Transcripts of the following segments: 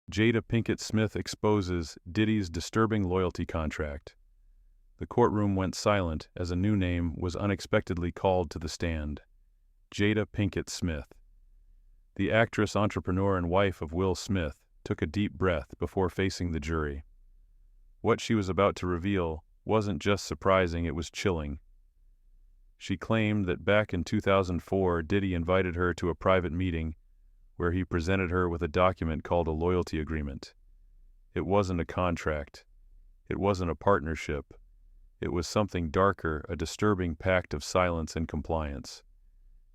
Jada Pinkett Smith exposes Diddy's disturbing loyalty contract. The courtroom went silent as a new name was unexpectedly called to the stand. Jada Pinkett Smith. The actress, entrepreneur, and wife of Will Smith took a deep breath before facing the jury. What she was about to reveal wasn't just surprising, it was chilling. She claimed that back in 2004, Diddy invited her to a private meeting where he presented her with a document called a loyalty agreement. It wasn't a contract. It wasn't a partnership. It was something darker, a disturbing pact of silence and compliance.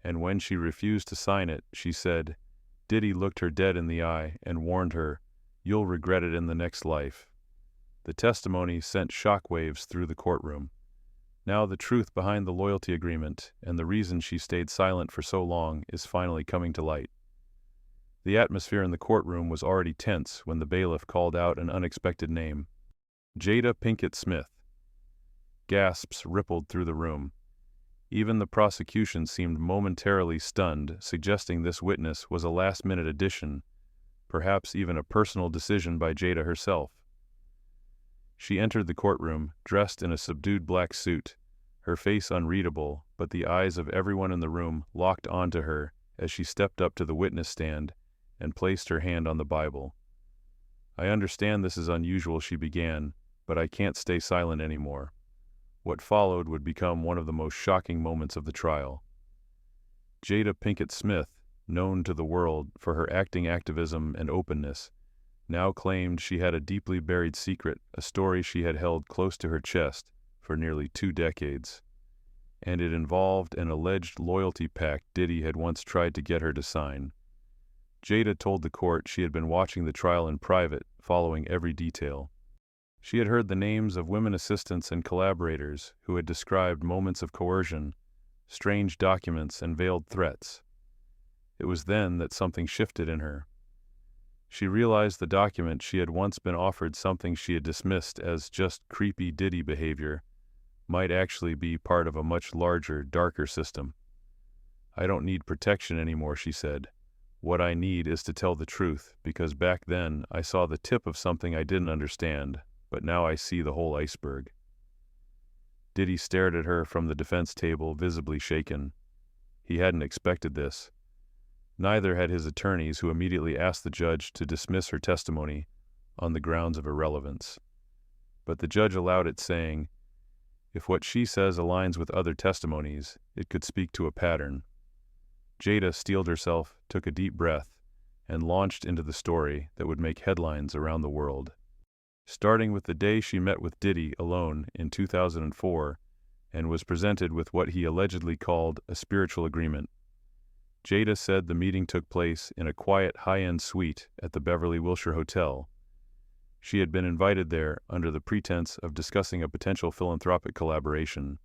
And when she refused to sign it, she said, Diddy looked her dead in the eye and warned her, "You'll regret it in the next life." The testimony sent shockwaves through the courtroom. Now the truth behind the loyalty agreement and the reason she stayed silent for so long is finally coming to light. The atmosphere in the courtroom was already tense when the bailiff called out an unexpected name. Jada Pinkett Smith. Gasps rippled through the room. Even the prosecution seemed momentarily stunned, suggesting this witness was a last-minute addition, perhaps even a personal decision by Jada herself. She entered the courtroom, dressed in a subdued black suit, her face unreadable, but the eyes of everyone in the room locked onto her as she stepped up to the witness stand and placed her hand on the Bible. "I understand this is unusual," she began, "but I can't stay silent anymore." What followed would become one of the most shocking moments of the trial. Jada Pinkett Smith, known to the world for her acting activism and openness, now claimed she had a deeply buried secret, a story she had held close to her chest for nearly 2 decades. And it involved an alleged loyalty pact Diddy had once tried to get her to sign. Jada told the court she had been watching the trial in private, following every detail. She had heard the names of women assistants and collaborators who had described moments of coercion, strange documents, and veiled threats. It was then that something shifted in her. She realized the document she had once been offered, something she had dismissed as just creepy Diddy behavior, might actually be part of a much larger, darker system. "I don't need protection anymore," she said. "What I need is to tell the truth, because back then I saw the tip of something I didn't understand, but now I see the whole iceberg." Diddy stared at her from the defense table, visibly shaken. He hadn't expected this. Neither had his attorneys, who immediately asked the judge to dismiss her testimony on the grounds of irrelevance. But the judge allowed it, saying, "If what she says aligns with other testimonies, it could speak to a pattern." Jada steeled herself, took a deep breath, and launched into the story that would make headlines around the world. Starting with the day she met with Diddy alone in 2004 and was presented with what he allegedly called a spiritual agreement. Jada said the meeting took place in a quiet, high-end suite at the Beverly Wilshire Hotel. She had been invited there under the pretense of discussing a potential philanthropic collaboration,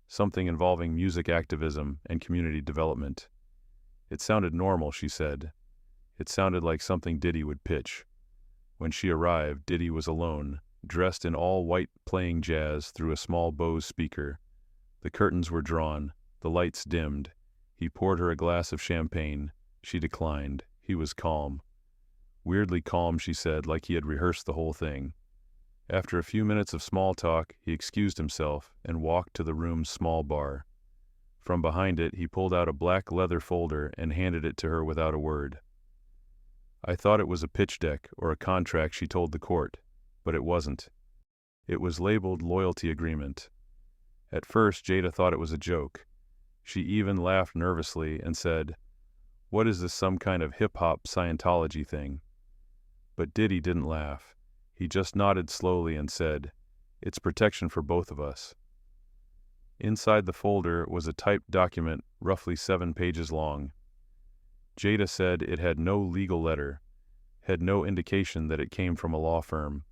something involving music activism and community development. It sounded normal, she said. It sounded like something Diddy would pitch. When she arrived, Diddy was alone, dressed in all white, playing jazz through a small Bose speaker. The curtains were drawn, the lights dimmed. He poured her a glass of champagne. She declined. He was calm. Weirdly calm, she said, like he had rehearsed the whole thing. After a few minutes of small talk, he excused himself and walked to the room's small bar. From behind it, he pulled out a black leather folder and handed it to her without a word. "I thought it was a pitch deck or a contract," she told the court, but it wasn't. It was labeled loyalty agreement. At first, Jada thought it was a joke. She even laughed nervously and said, "What is this, some kind of hip-hop Scientology thing?" But Diddy didn't laugh. He just nodded slowly and said, "It's protection for both of us." Inside the folder was a typed document roughly 7 pages long. Jada said it had no legal letter, had no indication that it came from a law firm,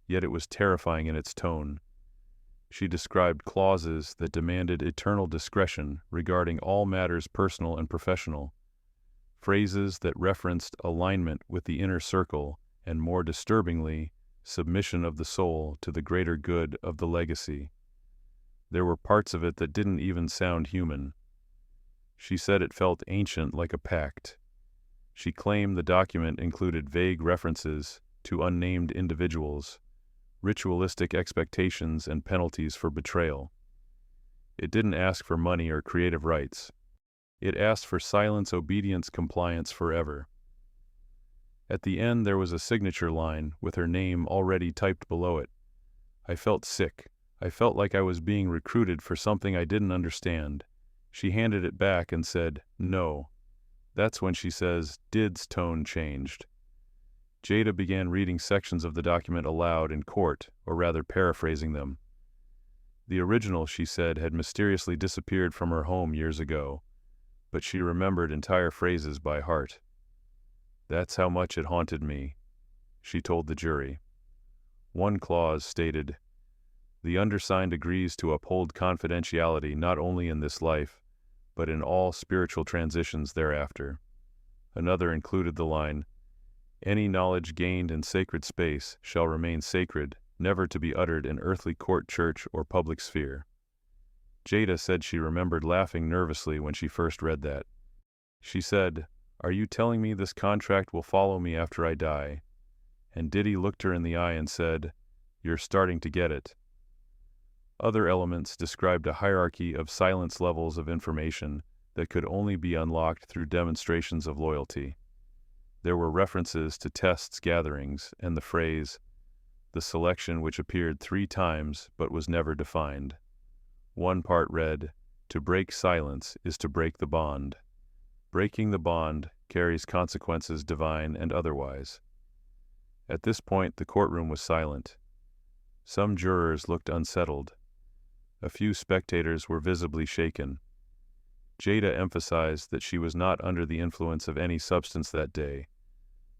yet it was terrifying in its tone. She described clauses that demanded eternal discretion regarding all matters personal and professional, phrases that referenced alignment with the inner circle, and more disturbingly, submission of the soul to the greater good of the legacy. There were parts of it that didn't even sound human. She said it felt ancient, like a pact. She claimed the document included vague references to unnamed individuals, ritualistic expectations, and penalties for betrayal. It didn't ask for money or creative rights. It asked for silence, obedience, compliance forever. At the end there was a signature line with her name already typed below it. I felt sick. I felt like I was being recruited for something I didn't understand. She handed it back and said, "No." That's when she says, "DIDDY'S" tone changed. Jada began reading sections of the document aloud in court, or rather paraphrasing them. The original, she said, had mysteriously disappeared from her home years ago, but she remembered entire phrases by heart. "That's how much it haunted me," she told the jury. One clause stated, "The undersigned agrees to uphold confidentiality not only in this life, but in all spiritual transitions thereafter." Another included the line, "Any knowledge gained in sacred space shall remain sacred, never to be uttered in earthly court, church, or public sphere." Jada said she remembered laughing nervously when she first read that. She said, "Are you telling me this contract will follow me after I die?" And Diddy looked her in the eye and said, "You're starting to get it." Other elements described a hierarchy of silence levels of information that could only be unlocked through demonstrations of loyalty. There were references to tests, gatherings, and the phrase, the selection, which appeared 3 times but was never defined. One part read, "To break silence is to break the bond. Breaking the bond carries consequences divine and otherwise." At this point, the courtroom was silent. Some jurors looked unsettled. A few spectators were visibly shaken. Jada emphasized that she was not under the influence of any substance that day,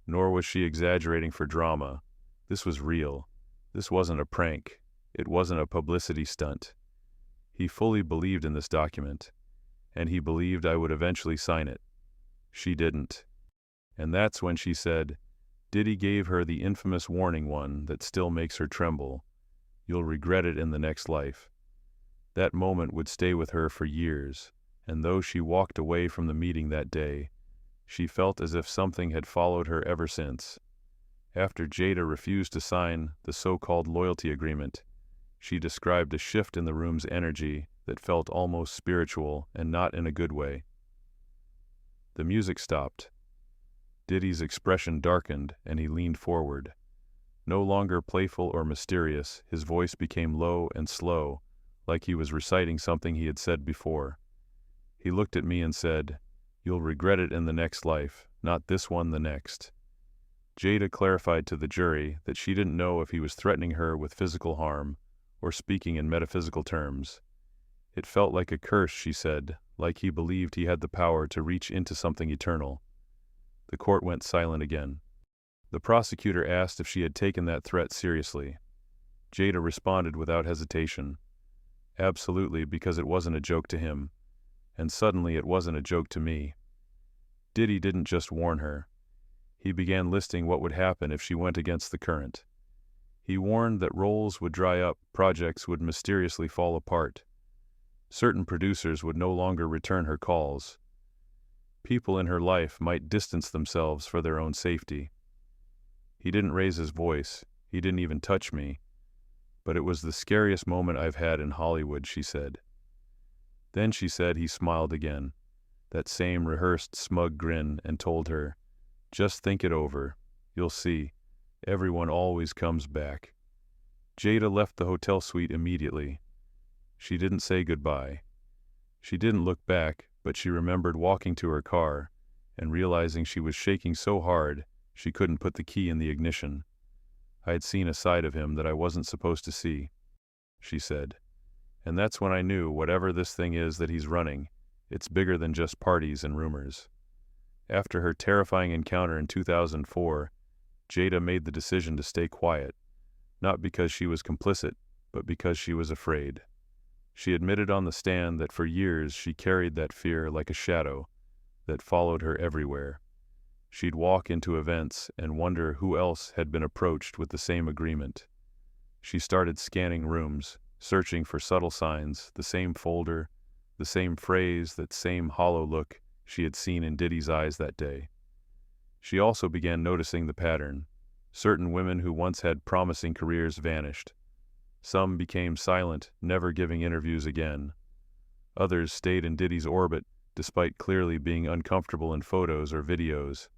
nor was she exaggerating for drama. This was real. This wasn't a prank. It wasn't a publicity stunt. He fully believed in this document, and he believed I would eventually sign it. She didn't. And that's when she said, Diddy gave her the infamous warning, one that still makes her tremble. "You'll regret it in the next life." That moment would stay with her for years, and though she walked away from the meeting that day, she felt as if something had followed her ever since. After Jada refused to sign the so-called loyalty agreement, she described a shift in the room's energy that felt almost spiritual and not in a good way. The music stopped. Diddy's expression darkened and he leaned forward. No longer playful or mysterious, his voice became low and slow, like he was reciting something he had said before. He looked at me and said, "You'll regret it in the next life, not this one, the next." Jada clarified to the jury that she didn't know if he was threatening her with physical harm or speaking in metaphysical terms. It felt like a curse, she said, like he believed he had the power to reach into something eternal. The court went silent again. The prosecutor asked if she had taken that threat seriously. Jada responded without hesitation. Absolutely, because it wasn't a joke to him. And suddenly it wasn't a joke to me. Diddy didn't just warn her. He began listing what would happen if she went against the current. He warned that roles would dry up, projects would mysteriously fall apart. Certain producers would no longer return her calls. People in her life might distance themselves for their own safety. He didn't raise his voice. He didn't even touch me. But it was the scariest moment I've had in Hollywood, she said. Then she said he smiled again, that same rehearsed smug grin, and told her, "Just think it over. You'll see. Everyone always comes back." Jada left the hotel suite immediately. She didn't say goodbye. She didn't look back, but she remembered walking to her car and realizing she was shaking so hard she couldn't put the key in the ignition. "I had seen a side of him that I wasn't supposed to see," she said. "And that's when I knew whatever this thing is that he's running, it's bigger than just parties and rumors." After her terrifying encounter in 2004, Jada made the decision to stay quiet, not because she was complicit, but because she was afraid. She admitted on the stand that for years she carried that fear like a shadow that followed her everywhere. She'd walk into events and wonder who else had been approached with the same agreement. She started scanning rooms, searching for subtle signs, the same folder, the same phrase, that same hollow look she had seen in Diddy's eyes that day. She also began noticing the pattern. Certain women who once had promising careers vanished. Some became silent, never giving interviews again. Others stayed in Diddy's orbit, despite clearly being uncomfortable in photos or videos.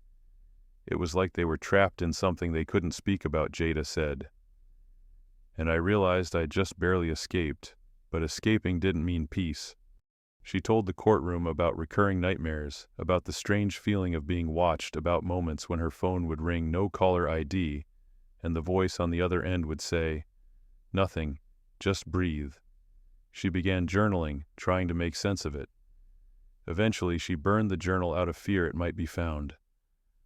It was like they were trapped in something they couldn't speak about, Jada said. And I realized I'd just barely escaped, but escaping didn't mean peace. She told the courtroom about recurring nightmares, about the strange feeling of being watched, about moments when her phone would ring no caller ID, and the voice on the other end would say, "Nothing, just breathe." She began journaling, trying to make sense of it. Eventually, she burned the journal out of fear it might be found.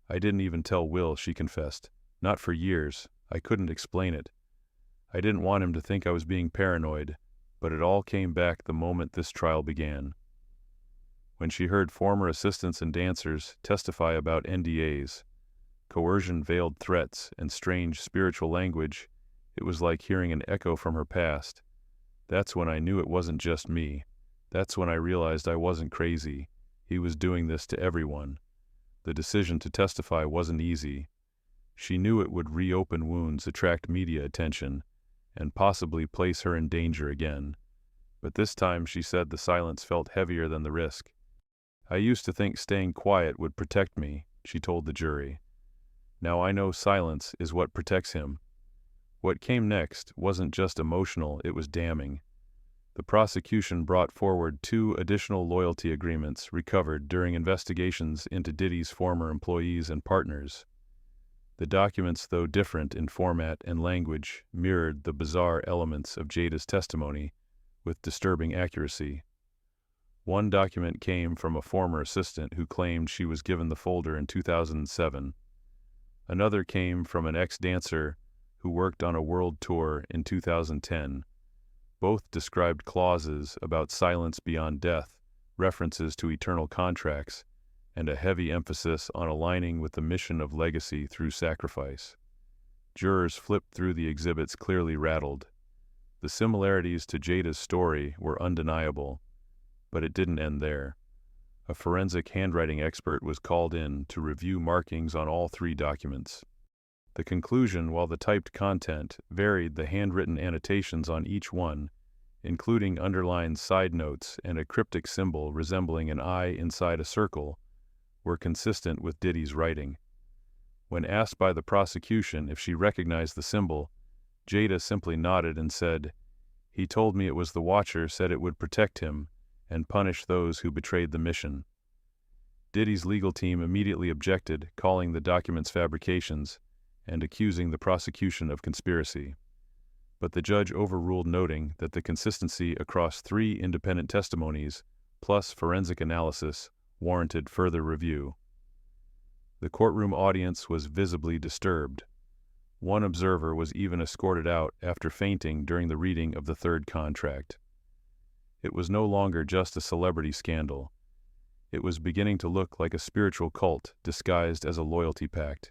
"I didn't even tell Will," she confessed. "Not for years. I couldn't explain it. I didn't want him to think I was being paranoid, but it all came back the moment this trial began." When she heard former assistants and dancers testify about NDAs, coercion-veiled threats, and strange spiritual language, it was like hearing an echo from her past. That's when I knew it wasn't just me. That's when I realized I wasn't crazy. He was doing this to everyone. The decision to testify wasn't easy. She knew it would reopen wounds, attract media attention, and possibly place her in danger again. But this time, she said, the silence felt heavier than the risk. "I used to think staying quiet would protect me," she told the jury. "Now I know silence is what protects him." What came next wasn't just emotional, it was damning. The prosecution brought forward 2 additional loyalty agreements recovered during investigations into Diddy's former employees and partners. The documents, though different in format and language, mirrored the bizarre elements of Jada's testimony with disturbing accuracy. One document came from a former assistant who claimed she was given the folder in 2007. Another came from an ex-dancer who worked on a world tour in 2010. Both described clauses about silence beyond death, references to eternal contracts, and a heavy emphasis on aligning with the mission of legacy through sacrifice. Jurors flipped through the exhibits, clearly rattled. The similarities to Jada's story were undeniable, but it didn't end there. A forensic handwriting expert was called in to review markings on all 3 documents. The conclusion, while the typed content varied, the handwritten annotations on each one, including underlined side notes and a cryptic symbol resembling an eye inside a circle, were consistent with Diddy's writing. When asked by the prosecution if she recognized the symbol, Jada simply nodded and said, "He told me it was the Watcher, said it would protect him and punish those who betrayed the mission." Diddy's legal team immediately objected, calling the documents fabrications and accusing the prosecution of conspiracy. But the judge overruled, noting that the consistency across 3 independent testimonies, plus forensic analysis, warranted further review. The courtroom audience was visibly disturbed. One observer was even escorted out after fainting during the reading of the 3rd contract. It was no longer just a celebrity scandal. It was beginning to look like a spiritual cult disguised as a loyalty pact.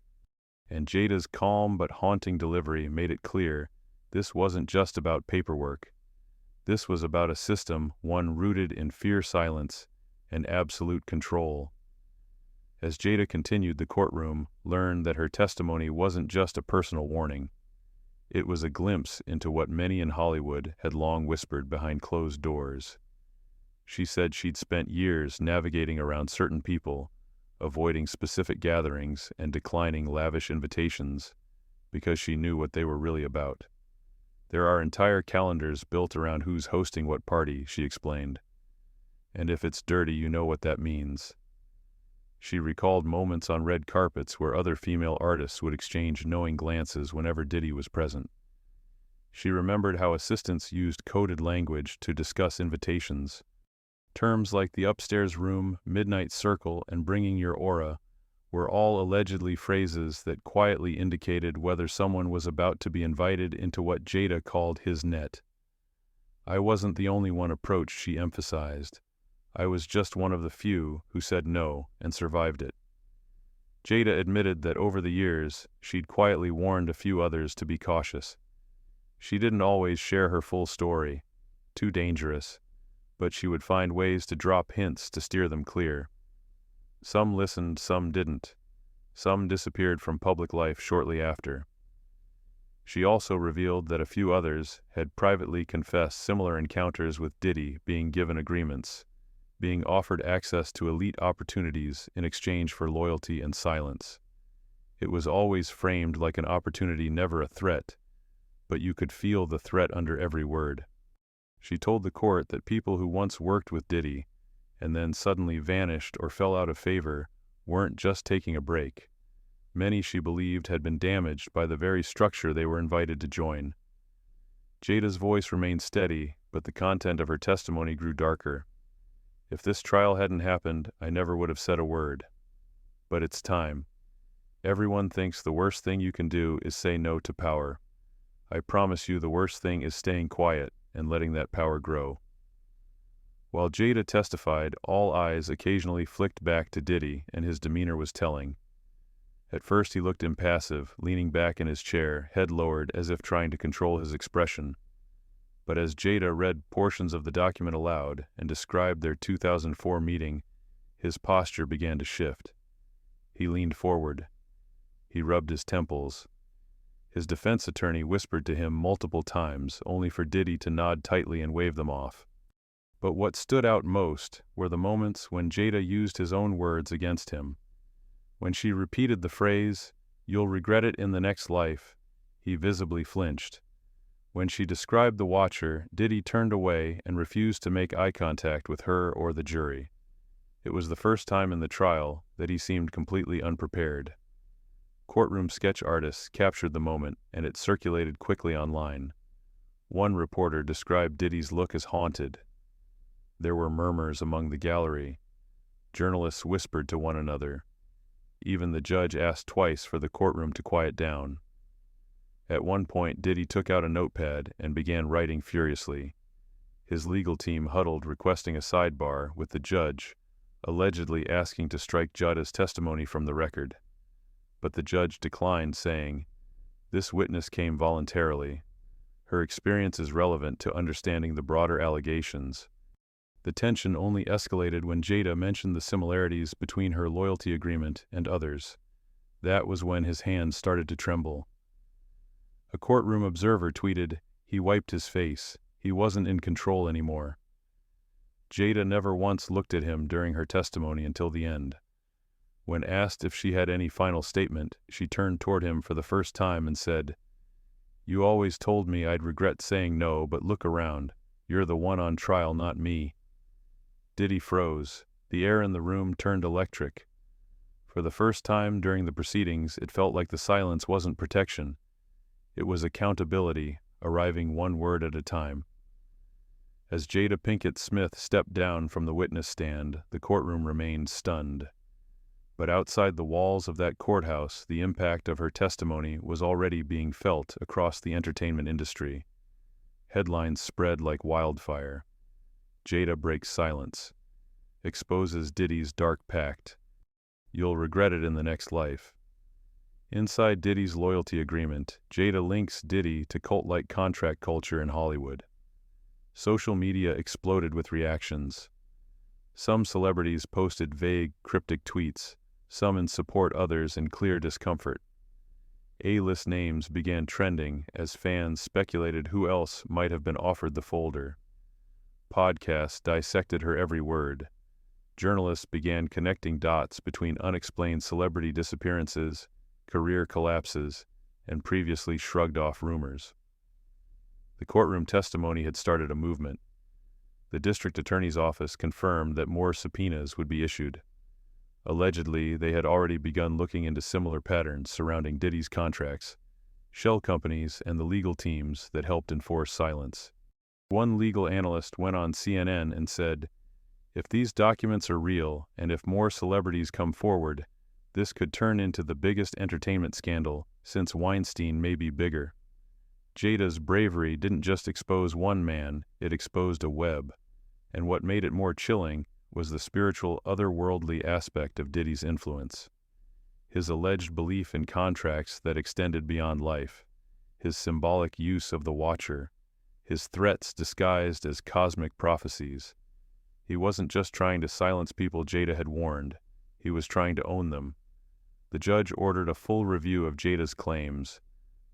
And Jada's calm but haunting delivery made it clear this wasn't just about paperwork. This was about a system, one rooted in fear, silence, and absolute control. As Jada continued, the courtroom learned that her testimony wasn't just a personal warning. It was a glimpse into what many in Hollywood had long whispered behind closed doors. She said she'd spent years navigating around certain people, avoiding specific gatherings and declining lavish invitations because she knew what they were really about. "There are entire calendars built around who's hosting what party," she explained. "And if it's dirty, you know what that means." She recalled moments on red carpets where other female artists would exchange knowing glances whenever Diddy was present. She remembered how assistants used coded language to discuss invitations. Terms like the upstairs room, midnight circle, and bringing your aura were all allegedly phrases that quietly indicated whether someone was about to be invited into what Jada called his net. "I wasn't the only one approached," she emphasized. "I was just one of the few who said no and survived it." Jada admitted that over the years, she'd quietly warned a few others to be cautious. She didn't always share her full story, too dangerous, but she would find ways to drop hints to steer them clear. Some listened, some didn't. Some disappeared from public life shortly after. She also revealed that a few others had privately confessed similar encounters with Diddy, being given agreements, being offered access to elite opportunities in exchange for loyalty and silence. It was always framed like an opportunity, never a threat, but you could feel the threat under every word. She told the court that people who once worked with Diddy and then suddenly vanished or fell out of favor weren't just taking a break. Many, she believed, had been damaged by the very structure they were invited to join. Jada's voice remained steady, but the content of her testimony grew darker. If this trial hadn't happened, I never would have said a word. But it's time. Everyone thinks the worst thing you can do is say no to power. I promise you the worst thing is staying quiet and letting that power grow. While Jada testified, all eyes occasionally flicked back to Diddy, and his demeanor was telling. At first he looked impassive, leaning back in his chair, head lowered as if trying to control his expression. But as Jada read portions of the document aloud and described their 2004 meeting, his posture began to shift. He leaned forward. He rubbed his temples. His defense attorney whispered to him multiple times, only for Diddy to nod tightly and wave them off. But what stood out most were the moments when Jada used his own words against him. When she repeated the phrase, "You'll regret it in the next life," he visibly flinched. When she described the watcher, Diddy turned away and refused to make eye contact with her or the jury. It was the first time in the trial that he seemed completely unprepared. Courtroom sketch artists captured the moment, and it circulated quickly online. One reporter described Diddy's look as haunted. There were murmurs among the gallery. Journalists whispered to one another. Even the judge asked twice for the courtroom to quiet down. At one point, Diddy took out a notepad and began writing furiously. His legal team huddled, requesting a sidebar with the judge, allegedly asking to strike Jada's testimony from the record. But the judge declined, saying, "This witness came voluntarily. Her experience is relevant to understanding the broader allegations." The tension only escalated when Jada mentioned the similarities between her loyalty agreement and others. That was when his hands started to tremble. A courtroom observer tweeted, "He wiped his face. He wasn't in control anymore." Jada never once looked at him during her testimony until the end. When asked if she had any final statement, she turned toward him for the first time and said, "You always told me I'd regret saying no, but look around. You're the one on trial, not me." Diddy froze. The air in the room turned electric. For the first time during the proceedings, it felt like the silence wasn't protection. It was accountability, arriving one word at a time. As Jada Pinkett Smith stepped down from the witness stand, the courtroom remained stunned. But outside the walls of that courthouse, the impact of her testimony was already being felt across the entertainment industry. Headlines spread like wildfire. Jada breaks silence, exposes Diddy's dark pact. You'll regret it in the next life. Inside Diddy's loyalty agreement, Jada links Diddy to cult-like contract culture in Hollywood. Social media exploded with reactions. Some celebrities posted vague, cryptic tweets, some in support, others in clear discomfort. A-list names began trending as fans speculated who else might have been offered the folder. Podcasts dissected her every word. Journalists began connecting dots between unexplained celebrity disappearances, career collapses, and previously shrugged-off rumors. The courtroom testimony had started a movement. The district attorney's office confirmed that more subpoenas would be issued. Allegedly, they had already begun looking into similar patterns surrounding Diddy's contracts, shell companies, and the legal teams that helped enforce silence. One legal analyst went on CNN and said, "If these documents are real, and if more celebrities come forward, this could turn into the biggest entertainment scandal since Weinstein, may be bigger." Jada's bravery didn't just expose one man, it exposed a web. And what made it more chilling was the spiritual, otherworldly aspect of Diddy's influence. His alleged belief in contracts that extended beyond life, his symbolic use of the Watcher, his threats disguised as cosmic prophecies. He wasn't just trying to silence people Jada had warned, he was trying to own them. The judge ordered a full review of Jada's claims.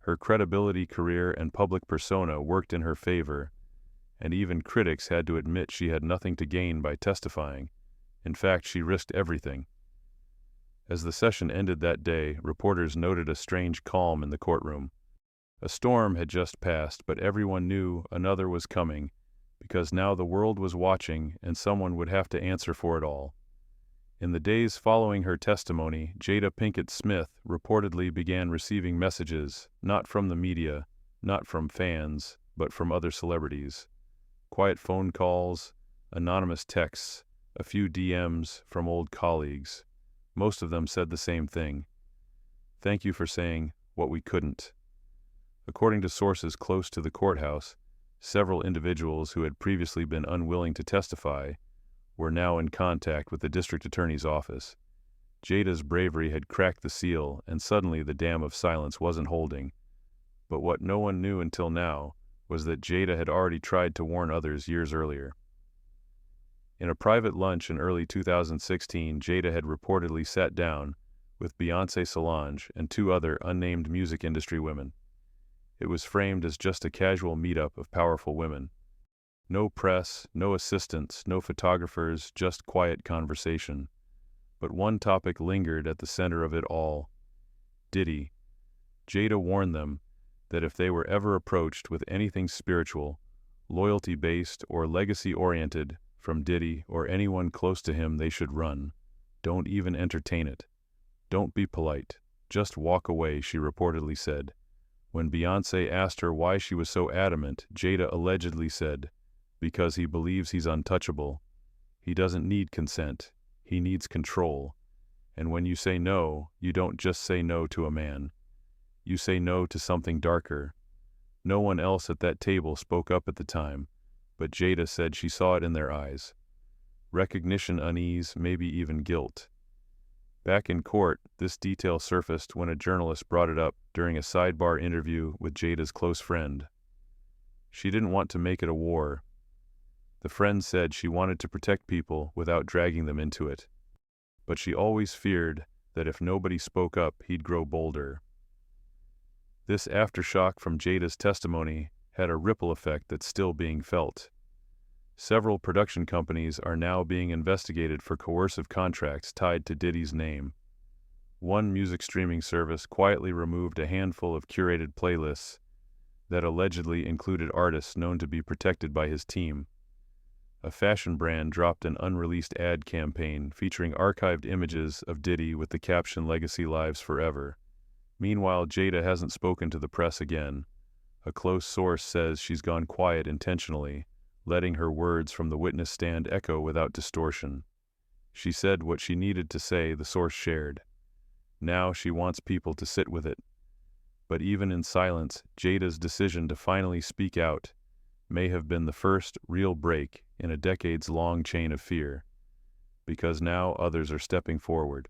Her credibility, career, and public persona worked in her favor, and even critics had to admit she had nothing to gain by testifying. In fact, she risked everything. As the session ended that day, reporters noted a strange calm in the courtroom. A storm had just passed, but everyone knew another was coming, because now the world was watching and someone would have to answer for it all. In the days following her testimony, Jada Pinkett Smith reportedly began receiving messages, not from the media, not from fans, but from other celebrities. Quiet phone calls, anonymous texts, a few DMs from old colleagues. Most of them said the same thing. "Thank you for saying what we couldn't." According to sources close to the courthouse, several individuals who had previously been unwilling to testify were now in contact with the district attorney's office. Jada's bravery had cracked the seal, and suddenly the dam of silence wasn't holding. But what no one knew until now was that Jada had already tried to warn others years earlier. In a private lunch in early 2016, Jada had reportedly sat down with Beyoncé, Solange, and two other unnamed music industry women. It was framed as just a casual meetup of powerful women. No press, no assistants, no photographers, just quiet conversation. But one topic lingered at the center of it all: Diddy. Jada warned them that if they were ever approached with anything spiritual, loyalty-based, or legacy-oriented from Diddy or anyone close to him, they should run. Don't even entertain it. Don't be polite. Just walk away, she reportedly said. When Beyoncé asked her why she was so adamant, Jada allegedly said, "Because he believes he's untouchable. He doesn't need consent. He needs control. And when you say no, you don't just say no to a man. You say no to something darker." No one else at that table spoke up at the time, but Jada said she saw it in their eyes. Recognition, unease, maybe even guilt. Back in court, this detail surfaced when a journalist brought it up during a sidebar interview with Jada's close friend. She didn't want to make it a war. The friend said she wanted to protect people without dragging them into it. But she always feared that if nobody spoke up, he'd grow bolder. This aftershock from Jada's testimony had a ripple effect that's still being felt. Several production companies are now being investigated for coercive contracts tied to Diddy's name. One music streaming service quietly removed a handful of curated playlists that allegedly included artists known to be protected by his team. A fashion brand dropped an unreleased ad campaign featuring archived images of Diddy with the caption "Legacy Lives Forever." Meanwhile, Jada hasn't spoken to the press again. A close source says she's gone quiet intentionally, letting her words from the witness stand echo without distortion. She said what she needed to say, the source shared. Now she wants people to sit with it. But even in silence, Jada's decision to finally speak out may have been the first real break in a decades-long chain of fear, because now others are stepping forward.